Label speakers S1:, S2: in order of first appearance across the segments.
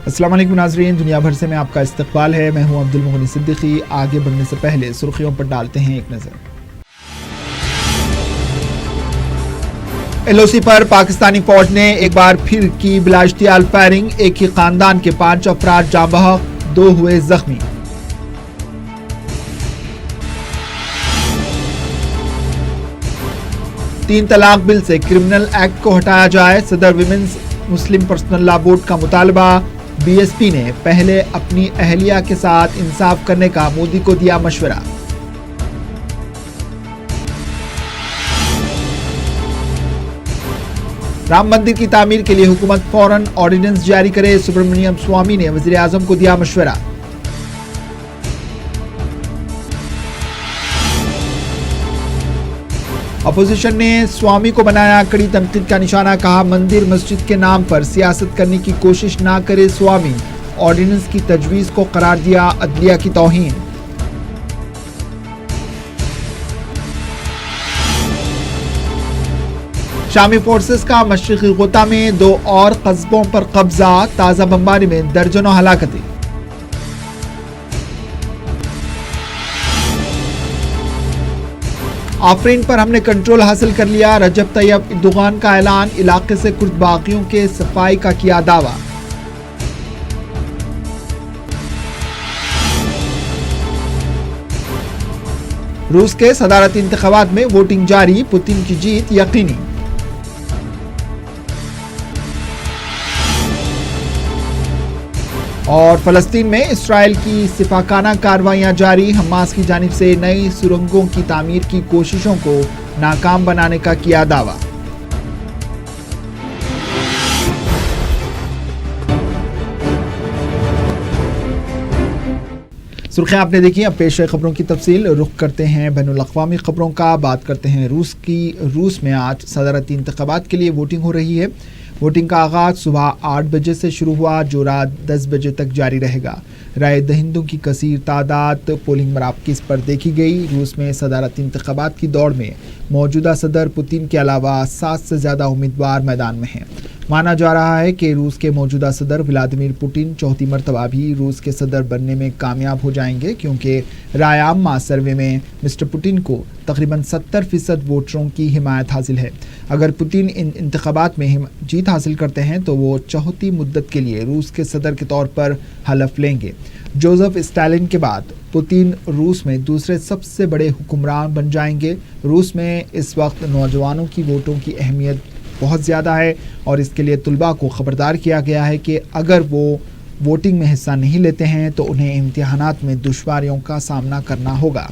S1: السلام علیکم ناظرین، دنیا بھر سے میں آپ کا استقبال ہے۔ میں ہوں عبدالمغنی صدیقی۔ آگے بڑھنے سے پہلے سرخیوں پر ڈالتے ہیں ایک نظر۔ ایل او سی پر پاکستانی فوج نے ایک بار پھر کی بلا اشتعال فائرنگ، ایک ہی خاندان کے 5 افراد جاں بحق، 2 ہوئے زخمی۔ تین طلاق بل سے کرمنل ایکٹ کو ہٹایا جائے، صدر ویمنز مسلم پرسنل لا بورڈ کا مطالبہ۔ بی ایس پی نے پہلے اپنی اہلیہ کے ساتھ انصاف کرنے کا مودی کو دیا مشورہ۔ رام مندر کی تعمیر کے لیے حکومت فوراً آرڈیننس جاری کرے، سبرامنیم سوامی نے وزیر اعظم کو دیا مشورہ۔ اپوزیشن نے سوامی کو بنایا کڑی تنقید کا نشانہ، کہا مندر مسجد کے نام پر سیاست کرنے کی کوشش نہ کرے سوامی، آرڈیننس کی تجویز کو قرار دیا عدلیہ کی توہین۔ شامی فورسز کا مشرقی غوطہ میں 2 اور قصبوں پر قبضہ، تازہ بمباری میں درجنوں ہلاکتیں۔ آفرین پر ہم نے کنٹرول حاصل کر لیا، رجب طیب اردوغان کا اعلان، علاقے سے کرد باغیوں کے صفائی کا کیا دعویٰ۔ روس کے صدارتی انتخابات میں ووٹنگ جاری، پوتین کی جیت یقینی۔ اور فلسطین میں اسرائیل کی سفاکانہ کارروائیاں جاری، حماس کی جانب سے نئی سرنگوں کی تعمیر کی کوششوں کو ناکام بنانے کا کیا دعویٰ۔ سرخیاں آپ نے دیکھی، اب پیش ہے خبروں کی تفصیل۔ رخ کرتے ہیں بین الاقوامی خبروں کا، بات کرتے ہیں روس میں آج صدارتی انتخابات کے لیے ووٹنگ ہو رہی ہے۔ ووٹنگ کا آغاز صبح 8 بجے سے شروع ہوا، جو رات 10 بجے تک جاری رہے گا۔ رائے دہندوں کی کثیر تعداد پولنگ مراکز پر دیکھی گئی۔ روس میں صدارتی انتخابات کی دوڑ میں موجودہ صدر پوتین کے علاوہ 7 سے زیادہ امیدوار میدان میں ہیں۔ مانا جا رہا ہے کہ روس کے موجودہ صدر ولادیمیر پوتین چوتھی مرتبہ بھی روس کے صدر بننے میں کامیاب ہو جائیں گے، کیونکہ رائے عامہ سروے میں مسٹر پوتین کو تقریباً 70% ووٹروں کی حمایت حاصل ہے۔ اگر پوتین ان انتخابات میں جیت حاصل کرتے ہیں تو وہ چوتھی مدت کے لیے روس کے صدر کے طور پر حلف لیں گے۔ جوزف اسٹالن کے بعد پوتین روس میں دوسرے سب سے بڑے حکمران بن جائیں گے۔ روس میں اس وقت نوجوانوں کی ووٹوں کی اہمیت بہت زیادہ ہے، اور اس کے لیے طلباء کو خبردار کیا گیا ہے کہ اگر وہ ووٹنگ میں حصہ نہیں لیتے ہیں تو انہیں امتحانات میں دشواریوں کا سامنا کرنا ہوگا۔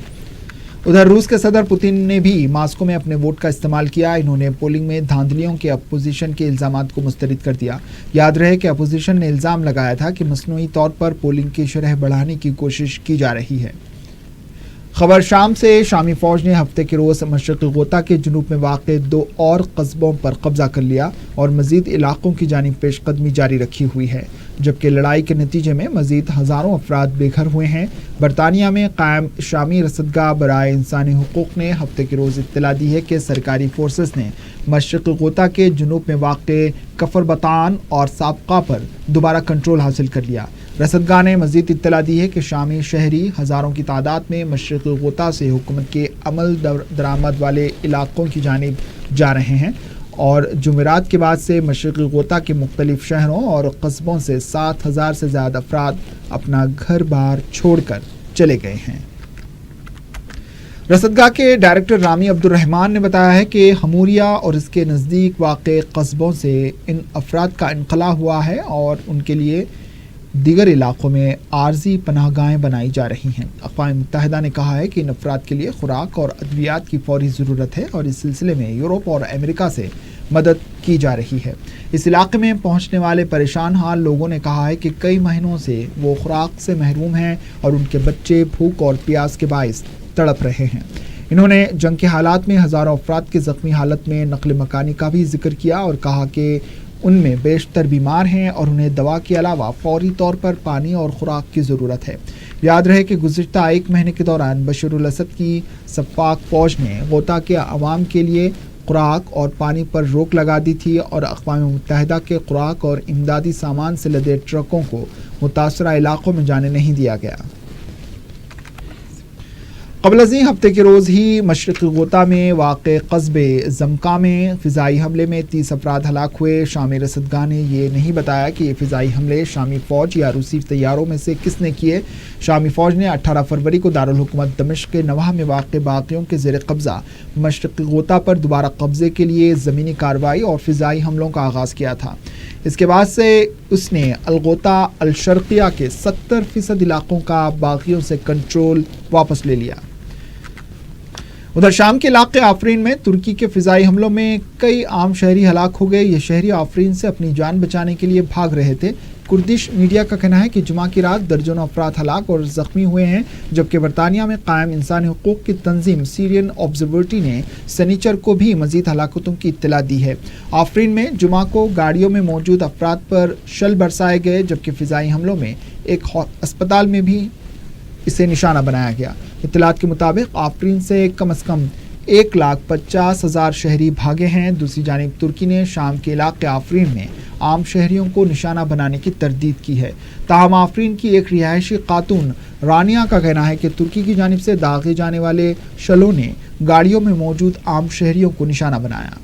S1: ادھر روس کے صدر پوتین نے بھی ماسکو میں اپنے ووٹ کا استعمال کیا۔ انہوں نے پولنگ میں دھاندلیوں کے اپوزیشن کے الزامات کو مسترد کر دیا۔ یاد رہے کہ اپوزیشن نے الزام لگایا تھا کہ مصنوعی طور پر پولنگ کی شرح بڑھانے کی کوشش کی جا رہی ہے۔ خبر شام سے، شامی فوج نے ہفتے کے روز مشرقی غوطہ کے جنوب میں واقع 2 اور قصبوں پر قبضہ کر لیا اور مزید علاقوں کی جانب پیش قدمی جاری رکھی ہوئی ہے، جبکہ لڑائی کے نتیجے میں مزید ہزاروں افراد بے گھر ہوئے ہیں۔ برطانیہ میں قائم شامی رصدگاہ برائے انسانی حقوق نے ہفتے کے روز اطلاع دی ہے کہ سرکاری فورسز نے مشرقی غوطہ کے جنوب میں واقع کفر بطان اور سابقہ پر دوبارہ کنٹرول حاصل کر لیا۔ رصدگاہ نے مزید اطلاع دی ہے کہ شامی شہری ہزاروں کی تعداد میں مشرقی غوطہ سے حکومت کے عمل درآمد والے علاقوں کی جانب جا رہے ہیں، اور جمعرات کے بعد سے مشرقی غوطہ کے مختلف شہروں اور قصبوں سے 7,000 سے زیادہ افراد اپنا گھر بار چھوڑ کر چلے گئے ہیں۔ رصدگاہ کے ڈائریکٹر رامی عبدالرحمان نے بتایا ہے کہ ہموریہ اور اس کے نزدیک واقع قصبوں سے ان افراد کا انخلاء ہوا ہے اور ان کے لیے دیگر علاقوں میں عارضی پناہ گاہیں بنائی جا رہی ہیں۔ اقوام متحدہ نے کہا ہے کہ ان افراد کے لیے خوراک اور ادویات کی فوری ضرورت ہے، اور اس سلسلے میں یورپ اور امریکہ سے مدد کی جا رہی ہے۔ اس علاقے میں پہنچنے والے پریشان حال لوگوں نے کہا ہے کہ کئی مہینوں سے وہ خوراک سے محروم ہیں اور ان کے بچے بھوک اور پیاس کے باعث تڑپ رہے ہیں۔ انہوں نے جنگ کے حالات میں ہزاروں افراد کی زخمی حالت میں نقل مکانی کا بھی ذکر کیا اور کہا کہ ان میں بیشتر بیمار ہیں اور انہیں دوا کے علاوہ فوری طور پر پانی اور خوراک کی ضرورت ہے۔ یاد رہے کہ گزشتہ 1 مہینے کے دوران بشار الاسد کی سفاک فوج نے غوطہ کے عوام کے لیے خوراک اور پانی پر روک لگا دی تھی اور اقوام متحدہ کے خوراک اور امدادی سامان سے لدے ٹرکوں کو متاثرہ علاقوں میں جانے نہیں دیا گیا۔ قبل ازیں ہفتے کے روز ہی مشرقی غوطہ میں واقع قصبے زمکا میں فضائی حملے میں 30 افراد ہلاک ہوئے۔ شامی رصدگاہ نے یہ نہیں بتایا کہ یہ فضائی حملے شامی فوج یا روسی طیاروں میں سے کس نے کیے۔ شامی فوج نے 18 فروری کو دارالحکومت دمشق کے نوح میں واقع باغیوں کے زیر قبضہ مشرقی غوطہ پر دوبارہ قبضے کے لیے زمینی کارروائی اور فضائی حملوں کا آغاز کیا تھا۔ اس کے بعد سے اس نے الغوطہ الشرقیہ کے 70% علاقوں کا باغیوں سے کنٹرول واپس لے لیا۔ ادھر شام کے علاقے آفرین میں ترکی کے فضائی حملوں میں کئی عام شہری ہلاک ہو گئے۔ یہ شہری آفرین سے اپنی جان بچانے کے لیے بھاگ رہے تھے۔ کردش میڈیا کا کہنا ہے کہ جمعہ کی رات درجنوں افراد ہلاک اور زخمی ہوئے ہیں، جبکہ برطانیہ میں قائم انسانی حقوق کی تنظیم سیرین آبزرویٹری نے سنیچر کو بھی مزید ہلاکتوں کی اطلاع دی ہے۔ آفرین میں جمعہ کو گاڑیوں میں موجود افراد پر شل برسائے گئے، جبکہ فضائی حملوں میں ایک اسپتال میں بھی اسے نشانہ بنایا گیا۔ اطلاعات کے مطابق آفرین سے کم از کم 1,50,000 شہری بھاگے ہیں۔ دوسری جانب ترکی نے شام کے علاقے آفرین میں عام شہریوں کو نشانہ بنانے کی تردید کی ہے۔ تاہم آفرین کی ایک رہائشی خاتون رانیا کا کہنا ہے کہ ترکی کی جانب سے داغے جانے والے شلوں نے گاڑیوں میں موجود عام شہریوں کو نشانہ بنایا۔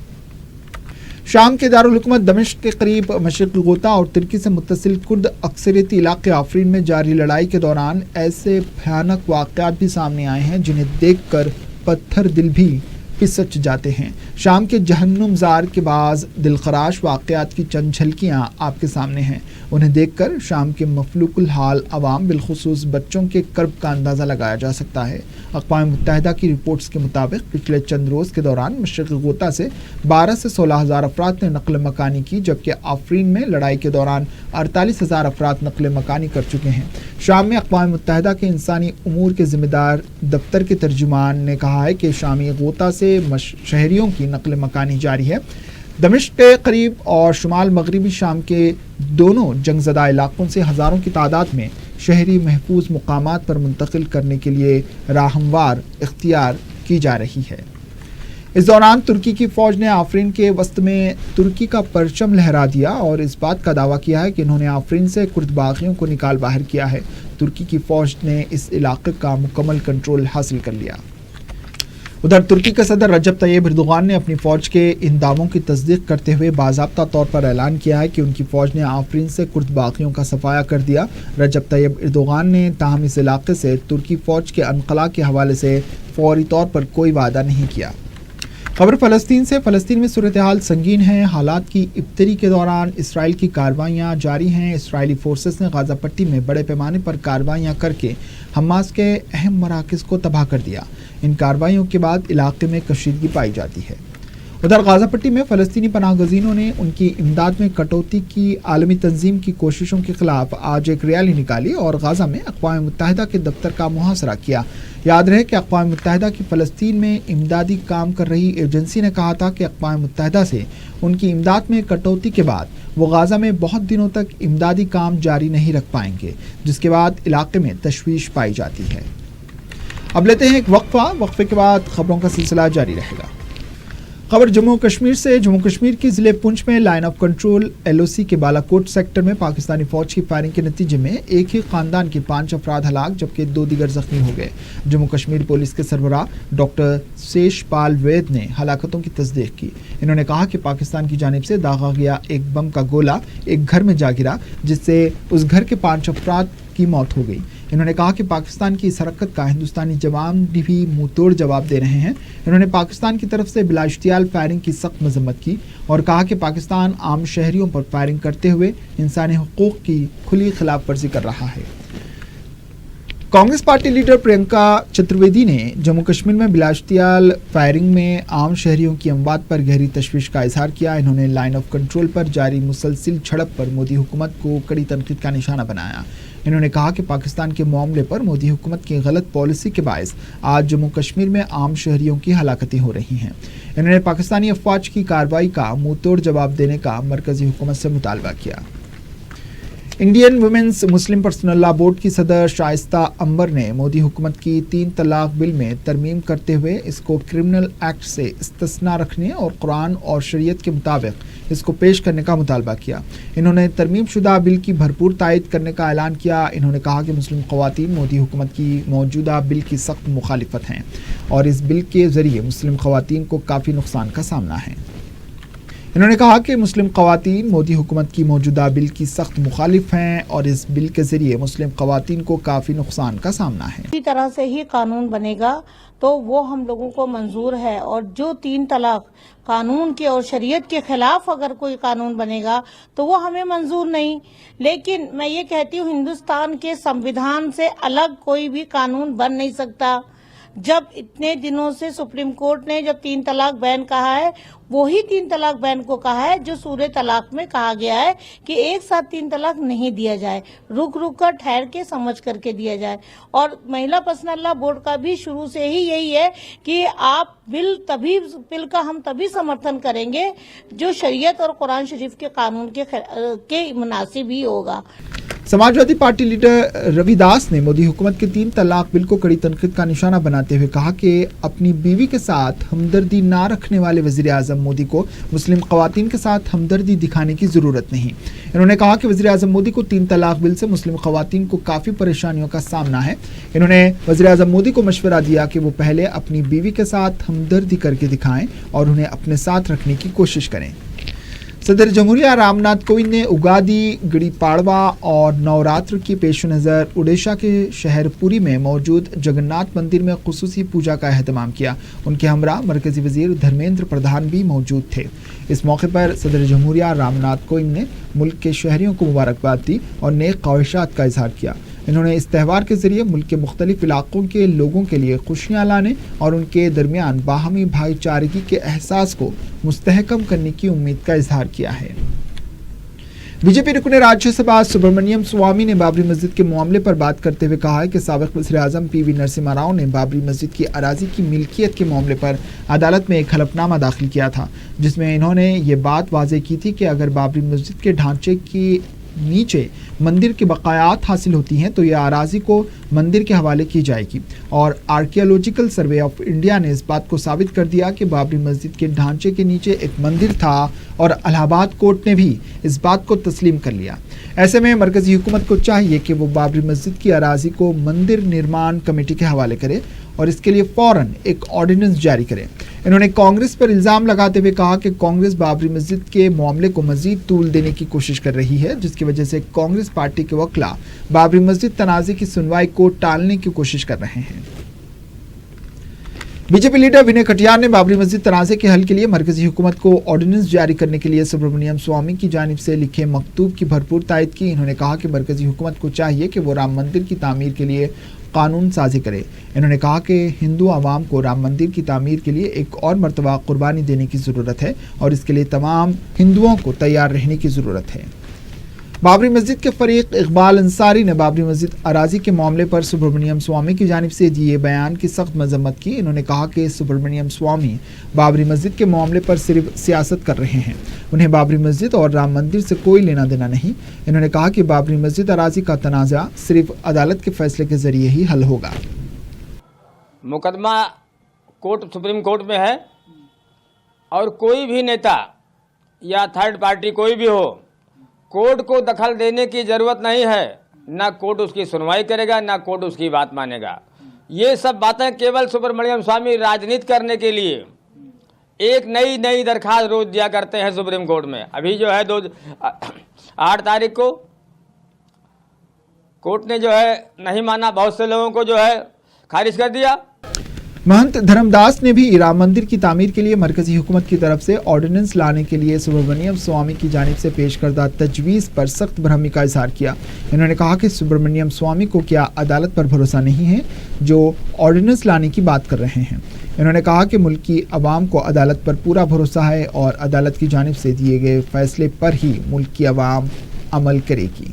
S1: شام کے دارالحکومت دمشق کے قریب مشرقی غوطہ اور ترکی سے متصل کرد اکثریتی علاقے آفرین میں جاری لڑائی کے دوران ایسے بھیانک واقعات بھی سامنے آئے ہیں جنہیں دیکھ کر پتھر دل بھی پسچ جاتے ہیں۔ شام کے جہنم زار کے بعض دلخراش واقعات کی چند جھلکیاں آپ کے سامنے ہیں۔ انہیں دیکھ کر شام کے مفلوق الحال عوام بالخصوص بچوں کے کرب کا اندازہ لگایا جا سکتا ہے۔ اقوام متحدہ کی رپورٹس کے مطابق پچھلے چند روز کے دوران مشرقی غوطہ سے 12 سے 16,000 افراد نے نقل مکانی کی، جبکہ آفرین میں لڑائی کے دوران 48,000 افراد نقل مکانی کر چکے ہیں۔ شام میں اقوام متحدہ کے انسانی امور کے ذمہ دار دفتر کے ترجمان نے کہا ہے کہ شامی غوطہ سے شہریوں کی نقل مکانی جاری ہے۔ دمشق کے قریب اور شمال مغربی شام کے دونوں جنگ زدہ علاقوں سے ہزاروں کی تعداد میں شہری محفوظ مقامات پر منتقل کرنے کے لیے راہ ہموار اختیار کی جا رہی ہے۔ اس دوران ترکی کی فوج نے آفرین کے وسط میں ترکی کا پرچم لہرا دیا اور اس بات کا دعویٰ کیا ہے کہ انہوں نے آفرین سے کرد باغیوں کو نکال باہر کیا ہے۔ ترکی کی فوج نے اس علاقے کا مکمل کنٹرول حاصل کر لیا۔ ادھر ترکی کے صدر رجب طیب اردوغان نے اپنی فوج کے ان دعووں کی تصدیق کرتے ہوئے باضابطہ طور پر اعلان کیا ہے کہ ان کی فوج نے آفرین سے کرد باغیوں کا صفایا کر دیا۔ رجب طیب اردوغان نے تاہم اس علاقے سے ترکی فوج کے انخلاء کے حوالے سے فوری طور پر کوئی وعدہ نہیں کیا۔ خبر فلسطین سے۔ فلسطین میں صورتحال سنگین ہے۔ حالات کی ابتری کے دوران اسرائیل کی کارروائیاں جاری ہیں۔ اسرائیلی فورسز نے غزہ پٹی میں بڑے پیمانے پر کارروائیاں کر کے حماس کے اہم مراکز کو تباہ کر دیا۔ ان کارروائیوں کے بعد علاقے میں کشیدگی پائی جاتی ہے۔ ادھر غزہ پٹی میں فلسطینی پناہ گزینوں نے ان کی امداد میں کٹوتی کی عالمی تنظیم کی کوششوں کے خلاف آج ایک ریلی نکالی اور غزہ میں اقوام متحدہ کے دفتر کا محاصرہ کیا۔ یاد رہے کہ اقوام متحدہ کی فلسطین میں امدادی کام کر رہی ایجنسی نے کہا تھا کہ اقوام متحدہ سے ان کی امداد میں کٹوتی کے بعد وہ غزہ میں بہت دنوں تک امدادی کام جاری نہیں رکھ پائیں گے، جس کے بعد علاقے میں تشویش پائی جاتی ہے۔ اب لیتے ہیں ایک وقفے کے بعد خبروں کا سلسلہ جاری رہے گا۔ خبر جموں کشمیر سے۔ جموں کشمیر کی ضلع پونچھ میں لائن آف کنٹرول LOC کے بالا کوٹ سیکٹر میں پاکستانی فوج کی فائرنگ کے نتیجے میں ایک ہی خاندان کے 5 افراد ہلاک جبکہ 2 دیگر زخمی ہو گئے۔ جموں کشمیر پولیس کے سربراہ ڈاکٹر سیش پال وید نے ہلاکتوں کی تصدیق کی۔ انہوں نے کہا کہ پاکستان کی جانب سے داغا گیا ایک بم کا گولہ ایک گھر میں جا گرا جس سے اس گھر کے 5 افراد کی موت ہو گئی۔ انہوں نے کہا کہ پاکستان کی اس حرکت کا ہندوستانی جوان بھی منہ توڑ جواب دے رہے ہیں۔ انہوں نے پاکستان کی طرف سے بلا اشتعال فائرنگ کی سخت مذمت کی اور کہا کہ پاکستان عام شہریوں پر فائرنگ کرتے ہوئے انسانی حقوق کی کھلی خلاف ورزی کر رہا ہے۔ کانگریس پارٹی لیڈر پرینکا چترویدی نے جموں کشمیر میں بلا اشتعال فائرنگ میں عام شہریوں کی اموات پر گہری تشویش کا اظہار کیا۔ انہوں نے لائن آف کنٹرول پر جاری مسلسل جھڑپ پر مودی حکومت کو کڑی تنقید کا نشانہ بنایا۔ انہوں نے کہا کہ پاکستان کے معاملے پر مودی حکومت کی غلط پالیسی کے باعث آج جموں کشمیر میں عام شہریوں کی ہلاکتیں ہو رہی ہیں۔ انہوں نے پاکستانی افواج کی کارروائی کا منہ توڑ جواب دینے کا مرکزی حکومت سے مطالبہ کیا۔ इंडियन वुमेन्स मुस्लिम पर्सनल लॉ बोर्ड की सदर शाइस्ता अंबर ने मोदी हुकूमत की 3 तलाक बिल में तरमीम करते हुए इसको क्रिमिनल एक्ट से इस्तिस्ना रखने और कुरान और शरीयत के मुताबिक इसको पेश करने का मुतालबा किया। इन्होंने तरमीम शुदा बिल की भरपूर तायद करने का ऐलान किया। इन्होंने कहा कि मुस्लिम ख़वातीन मोदी हुकूमत की मौजूदा बिल की सख्त मुखालिफत हैं और इस बिल के ज़रिए मुस्लिम ख़वातीन को काफ़ी नुकसान का सामना है। इन्होंने कहा कि मुस्लिम ख़वातीन मोदी हुकूमत की मौजूदा बिल की सख्त मुखालिफ हैं और इस बिल के ज़रिए मुस्लिम ख़वातीन को काफ़ी नुकसान का सामना है।
S2: इसी तरह से ही कानून बनेगा तो वो हम लोगों को मंजूर है, और जो 3 तलाक कानून के और शरीयत के खिलाफ अगर कोई कानून बनेगा तो वो हमें मंजूर नहीं। लेकिन मैं ये कहती हूँ, हिंदुस्तान के संविधान से अलग कोई भी कानून बन नहीं सकता। जब इतने दिनों से सुप्रीम कोर्ट ने जब 3 तलाक बैन कहा है, वही 3 तलाक बैन को कहा है जो सूरे तलाक में कहा गया है कि एक साथ 3 तलाक नहीं दिया जाए, रुक रुक कर ठहर के समझ करके दिया जाए। और महिला पर्सनल लॉ बोर्ड का भी शुरू से ही यही है कि आप बिल का हम तभी समर्थन करेंगे जो शरीयत और कुरान शरीफ के कानून के मुनासिब ही होगा।
S1: समाजवादी पार्टी लीडर रविदास ने मोदी हुकूमत के 3 तलाक बिल को कड़ी तनकीद का निशाना बनाते हुए कहा कि अपनी बीवी के साथ हमदर्दी ना रखने वाले वज़ीर आज़म मोदी को मुस्लिम ख़वातीन के साथ हमदर्दी दिखाने की ज़रूरत नहीं। इन्होंने कहा कि वज़ीर आज़म मोदी को 3 तलाक बिल से मुस्लिम ख़वातीन को काफ़ी परेशानियों का सामना है। इन्होंने वज़ीर आज़म मोदी को मशवरा दिया कि वो पहले अपनी बीवी के साथ हमदर्दी करके दिखाएं और उन्हें अपने साथ रखने की कोशिश करें। सदर जमहूरिया रामनाथ कोविंद ने उगादी, गुड़ी पाड़वा और नवरात्र की पेश नज़र उड़ीसा के शहर पुरी में मौजूद जगन्नाथ मंदिर में खुसूसी पूजा का एहतमाम किया। उनके हमरा मरकजी वज़ीर धर्मेंद्र प्रधान भी मौजूद थे। इस मौके पर सदर जमहूरिया रामनाथ कोविंद ने मुल्क के शहरियों को मुबारकबाद दी और नेक ख्वाहिशात का इजहार किया। इन्होंने इस त्यौहार के ज़रिए मुल्क के मुख्तलिफ इलाकों के लोगों के लिए खुशियाँ लाने और उनके दरमियान बाहमी भाईचारगी के एहसास को मुस्तहकम करने की उम्मीद का इजहार किया है। बीजेपी रुकने राज्यसभा सुब्रमण्यम स्वामी ने बाबरी मस्जिद के मामले पर बात करते हुए कहा है कि साबिक़ वज़ीर आज़म पीवी नरसिम्हा राव ने बाबरी मस्जिद की अराज़ी की मिल्कियत के मामले पर अदालत में एक हलफनामा दाखिल किया था, जिसमें इन्होंने ये बात वाज़ेह की थी कि अगर बाबरी मस्जिद के ढांचे की नीचे मंदिर की बकायात हासिल होती हैं तो यह अराज़ी को मंदिर के हवाले की जाएगी। और आर्कियोलॉजिकल सर्वे ऑफ इंडिया ने इस बात को साबित कर दिया कि बाबरी मस्जिद के ढांचे के नीचे एक मंदिर था और इलाहाबाद कोर्ट ने भी इस बात को तस्लीम कर लिया। ऐसे में मरकज़ी हुकूमत को चाहिए कि वो बाबरी मस्जिद की अराज़ी को मंदिर निर्माण कमेटी के हवाले करे और इसके लिए फ़ौरन एक ऑर्डिनेंस जारी करे। इन्होंने कांग्रेस पर इल्ज़ाम लगाते हुए कहा कि कांग्रेस बाबरी मस्जिद के मामले को मज़ीद तूल देने की कोशिश कर रही है, जिसकी वजह से कांग्रेस पार्टी के वकला बाबरी मस्जिद तनाज़े की सुनवाई को टालने की कोशिश कर रहे हैं। बीजेपी लीडर विनय कटियार ने बाबरी मस्जिद तनाज़े के हल के लिए मरकज़ी हुकूमत को ऑर्डिनेंस जारी करने के लिए सुब्रमण्यम स्वामी की जानिब से लिखे मकतूब की भरपूर तायद की। इन्होंने कहा कि मरकज़ी हुकूमत को चाहिए कि वो राम मंदिर की तामीर के लिए कानून साजी करे। इन्होंने कहा कि हिंदू आवाम को राम मंदिर की तामीर के लिए एक और मरतबा कुर्बानी देने की ज़रूरत है और इसके लिए तमाम हिंदुओं को तैयार रहने की ज़रूरत है। बाबरी मस्जिद के फरीक इकबाल अंसारी ने बाबरी मस्जिद अराज़ी के मामले पर सुब्रमण्यम स्वामी की जानिब से दिए बयान की सख्त मजम्मत की। इन्होंने कहा कि सुब्रमण्यम स्वामी बाबरी मस्जिद के मामले पर सिर्फ सियासत कर रहे हैं, उन्हें बाबरी मस्जिद और राम मंदिर से कोई लेना देना नहीं। इन्होंने कहा कि बाबरी मस्जिद अराज़ी का तनाज़ा सिर्फ अदालत के फैसले के ज़रिए ही हल होगा।
S3: मुकदमा सुप्रीम कोर्ट में है और कोई भी नेता या थर्ड पार्टी कोई भी हो, कोर्ट को दखल देने की ज़रूरत नहीं है। ना कोर्ट उसकी सुनवाई करेगा, ना कोर्ट उसकी बात मानेगा। ये सब बातें केवल सुब्रमण्यम स्वामी राजनीति करने के लिए एक नई दरखास्त रोज दिया करते हैं सुप्रीम कोर्ट में। अभी जो है 8 तारीख को कोर्ट ने जो है नहीं माना, बहुत से लोगों को जो है खारिज कर दिया।
S1: महंत धर्मदास ने भी राम मंदिर की तामीर के लिए मरकजी हुकूमत की तरफ से ऑर्डिनेंस लाने के लिए सुब्रमण्यम स्वामी की जानिब से पेश करदा तजवीज़ पर सख्त बरहमी का इजहार किया। इन्होंने कहा कि सुब्रमण्यम स्वामी को क्या अदालत पर भरोसा नहीं है जो ऑर्डिनेंस लाने की बात कर रहे हैं। इन्होंने कहा कि मुल्क की आवाम को अदालत पर पूरा भरोसा है और अदालत की जानिब से दिए गए फैसले पर ही मुल्क की आवाम अमल करेगी।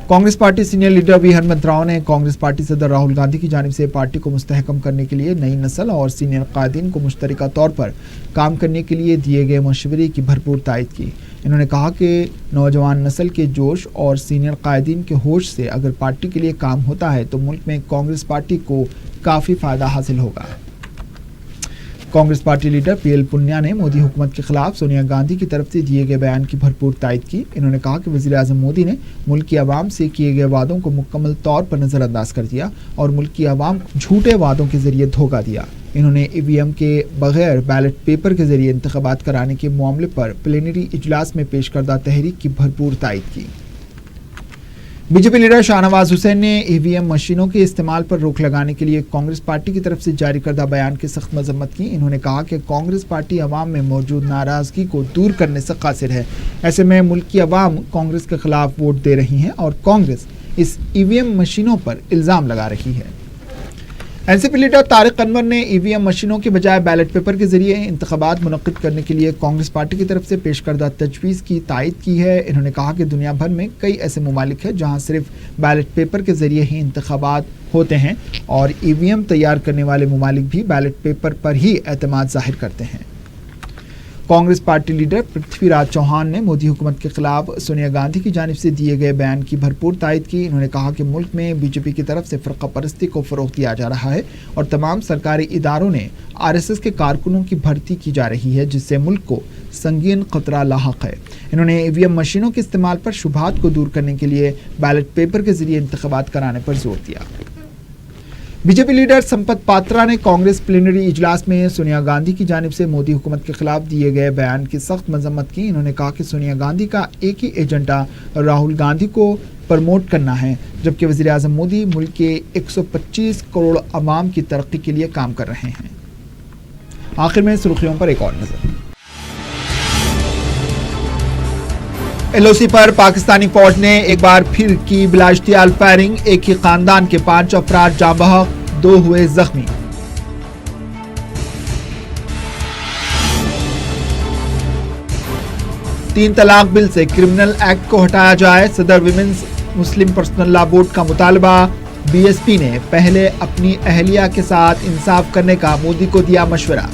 S1: Congress party senior leader V Hanumantha Rao ने कांग्रेस पार्टी सदर राहुल गांधी की जानिब से पार्टी को मुस्तहकम करने के लिए नई नस्ल और सीनियर कायदीन को मुश्तरका तौर पर काम करने के लिए दिए गए मशवरे की भरपूर तायद की। इन्होंने कहा कि नौजवान नस्ल के जोश और सीनियर कायदीन के होश से अगर पार्टी के लिए काम होता है तो मुल्क में कांग्रेस पार्टी को काफ़ी फ़ायदा हासिल होगा। Congress party leader PL Punia ने मोदी हुकूमत के खिलाफ सोनिया गांधी की तरफ से दिए गए बयान की भरपूर तायद की। इन्होंने कहा कि वज़ीर आज़म मोदी ने मुल्क की आवाम से किए गए वादों को मुकम्मल तौर पर नज़रअंदाज कर दिया और मुल्क की आवाम झूठे वादों के जरिए धोखा दिया। इन्होंने ईवीएम के बगैर बैलेट पेपर के जरिए इंतखाबात कराने के मामले पर प्लेनरी इजलास में पेश करदा तहरीक की भरपूर तायद की। बीजेपी लीडर शाहनवाज हुसैन ने ईवीएम मशीनों के इस्तेमाल पर रोक लगाने के लिए कांग्रेस पार्टी की तरफ से जारी करदा बयान की सख्त मजम्मत की। इन्होंने कहा कि कांग्रेस पार्टी अवाम में मौजूद नाराजगी को दूर करने से कासिर है। ऐसे में मुल्क की अवाम कांग्रेस के खिलाफ वोट दे रही है और कांग्रेस इस ईवीएम मशीनों पर इल्जाम लगा रही है। एनसीपी लीडर तारिक अनवर ने ईवीएम मशीनों के बजाय बैलेट पेपर के जरिए इंतखाबात मुनक्किद करने के लिए कांग्रेस पार्टी की तरफ से पेश करदा तजवीज़ की तायद की है। इन्होंने कहा कि दुनिया भर में कई ऐसे ममालिक हैं जहां सिर्फ बैलेट पेपर के जरिए ही इंतखाबात होते हैं और ईवीएम तैयार करने वाले ममालिक भी बैलेट पेपर पर ही एतमाद जाहिर करते हैं। कांग्रेस पार्टी लीडर पृथ्वीराज चौहान ने मोदी हुकूमत के खिलाफ सोनिया गांधी की जानिब से दिए गए बयान की भरपूर तायद की। इन्होंने कहा कि मुल्क में बीजेपी की तरफ से फ़िरका परस्ती को फ़रोग़ दिया जा रहा है और तमाम सरकारी इदारों ने आरएसएस के कारकुनों की भर्ती की जा रही है जिससे मुल्क को संगीन खतरा लाहक है। इन्होंने ईवीएम मशीनों के इस्तेमाल पर शुबहात को दूर करने के लिए बैलेट पेपर के जरिए इंतखाबात कराने पर जोर दिया। बीजेपी लीडर संपत पात्रा ने कांग्रेस प्लेनरी इजलास में सोनिया गांधी की जानिब से मोदी हुकूमत के खिलाफ दिए गए बयान की सख्त मजम्मत की। इन्होंने कहा कि सोनिया गांधी का एक ही एजेंडा राहुल गांधी को प्रमोट करना है जबकि वज़ीर आज़म मोदी मुल्क के 125 करोड़ अवाम की तरक्की के लिए काम कर रहे हैं। आखिर में सुर्खियों पर एक और नजर। एलओसी पर पाकिस्तानी फौज ने एक बार फिर की बिलाश्तियाल फायरिंग। एक ही खानदान के 5 अफराद जाँ बहक, 2 हुए जख्मी। तीन तलाक बिल से क्रिमिनल एक्ट को हटाया जाए, सदर विमेंस मुस्लिम पर्सनल लॉ बोर्ड का मुतालबा। बीएसपी ने पहले अपनी अहलिया के साथ इंसाफ करने का मोदी को दिया मशवरा।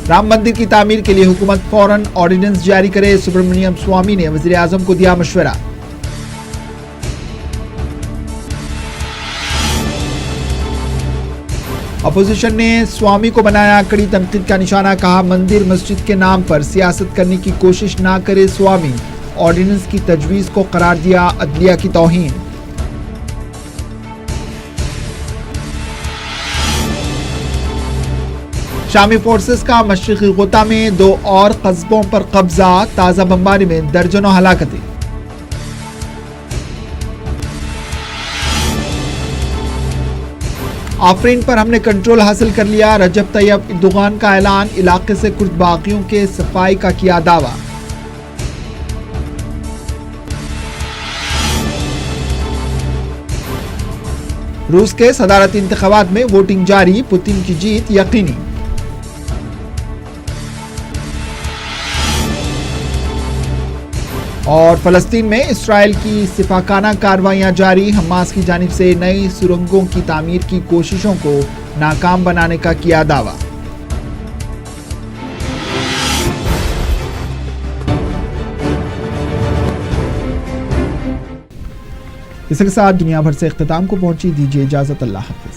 S1: राम मंदिर की तामीर के लिए हुकूमत फौरन ऑर्डिनेंस जारी करे, सुब्रमण्यम स्वामी ने वज़ीर आज़म को दिया मशवरा। अपोजिशन ने स्वामी को बनाया कड़ी तनकीद का निशाना, कहा मंदिर मस्जिद के नाम पर सियासत करने की कोशिश ना करे स्वामी। ऑर्डिनेंस की तजवीज़ को करार दिया अदलिया की तौहीन। शामी फोर्सेस का मशरिकी गोता में 2 और कस्बों पर कब्जा, ताज़ा बमबारी में दर्जनों हलाकतें। आफरीन पर हमने कंट्रोल हासिल कर लिया, रजब तैयब एर्दोगान का ऐलान। इलाके से कुर्द बागियों के सफाई का किया दावा। रूस के सदारती इंतखाबात में वोटिंग जारी, पुतिन की जीत यकीनी। और फलस्तीन में इसराइल की सिफाकाना कार्रवाइयां जारी, हमास की जानिब से नई सुरंगों की तामीर की कोशिशों को नाकाम बनाने का किया दावा। इसके साथ दुनिया भर से इख्तिताम को पहुंची, दीजिए इजाजत, अल्लाह हाफ़िज़।